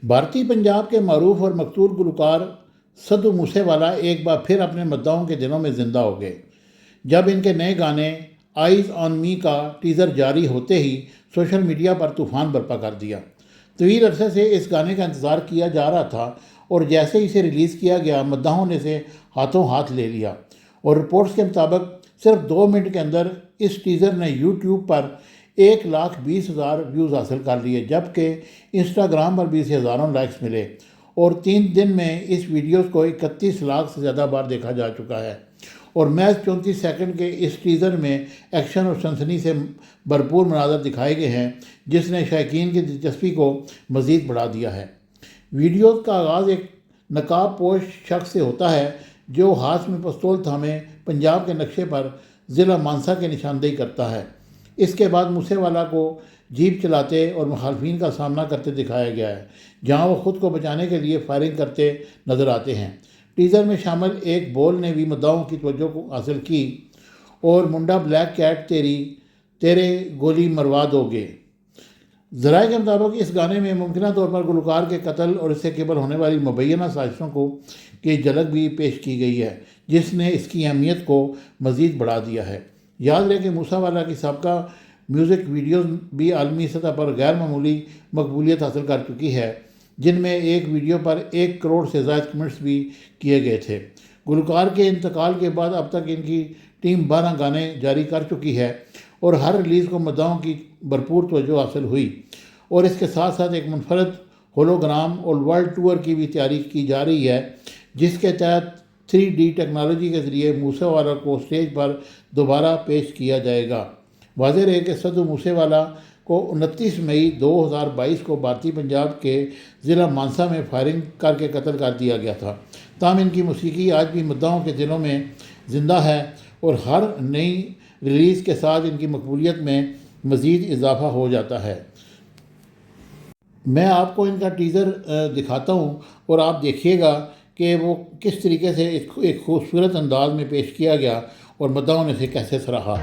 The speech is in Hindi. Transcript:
भारतीय पंजाब के मरूफ और मकबूल गुलकार सद्दू मूसेवाला एक बार फिर अपने मद्दाहों के दिलों में ज़िंदा हो गए जब इनके नए गाने आइज़ ऑन मी का टीज़र जारी होते ही सोशल मीडिया पर तूफ़ान बर्पा कर दिया। तवील अरसे से इस गाने का इंतज़ार किया जा रहा था और जैसे ही इसे रिलीज़ किया गया मद्दाहों ने इसे हाथों हाथ ले लिया और रिपोर्ट्स के मुताबिक सिर्फ 2 मिनट के अंदर इस टीज़र ने यूट्यूब पर 1,20,000 व्यूज़ हासिल कर लिए, जबकि इंस्टाग्राम पर भी इसे हज़ारों लाइक्स मिले और 3 दिन में इस वीडियोस को 31 लाख से ज़्यादा बार देखा जा चुका है। और महज 34 सेकंड के इस टीज़र में एक्शन और सनसनी से भरपूर मनाज़र दिखाए गए हैं, जिसने शायकीन की दिलचस्पी को मज़ीद बढ़ा दिया है। वीडियोस का आगाज़ एक नकाब पोश शख्स से होता है जो हाथ में पिस्तौल थामे पंजाब के नक्शे पर ज़िला मानसा की निशानदेही करता है। इसके बाद मूसेवाला को जीप चलाते और मुखालफिन का सामना करते दिखाया गया है, जहां वो खुद को बचाने के लिए फायरिंग करते नजर आते हैं। टीज़र में शामिल एक बोल ने भी मुद्दाओं की तवज्जो को हासिल की और मुंडा ब्लैक कैट तेरे गोली मरवा दोगे। ज़राए के मुताबिक इस गाने में मुमकिन तौर पर गुलकार के कत्ल और इससे केवल होने वाली मुबैना साजिशों की झलक भी पेश की गई है, जिसने इसकी अहमियत को मज़ीद बढ़ा दिया है। याद रहे कि मूसावाला की सबका म्यूज़िक वीडियोस भी आलमी सतह पर गैर मामूली मकबूलियत हासिल कर चुकी है, जिनमें एक वीडियो पर 1 करोड़ से ज़ायद कमेंट्स भी किए गए थे। गुलकार के इंतकाल के बाद अब तक इनकी टीम 12 गाने जारी कर चुकी है और हर रिलीज़ को मद्दाहों की भरपूर तवज्जो हासिल हुई और इसके साथ साथ एक मुनफरद होलोग्राम और वर्ल्ड टूर की भी तैयारी की जा रही है, जिसके तहत 3D टेक्नोलॉजी के ज़रिए मूसेवाला को स्टेज पर दोबारा पेश किया जाएगा। वाज़ेह रहे कि सद्दू मूसेवाला को 29 मई 2022 को भारतीय पंजाब के ज़िला मानसा में फायरिंग करके कत्ल कर दिया गया था। ताहम इनकी मौसीकी आज भी मुद्दाओं के दिलों में ज़िंदा है और हर नई रिलीज़ के साथ इनकी मकबूलियत में मज़ीद इजाफा हो जाता है। मैं आपको इनका टीज़र दिखाता हूँ और आप देखिएगा कि वो किस तरीके से एक खूबसूरत अंदाज में पेश किया गया और मुद्दाओं ने इसे कैसे सराहा।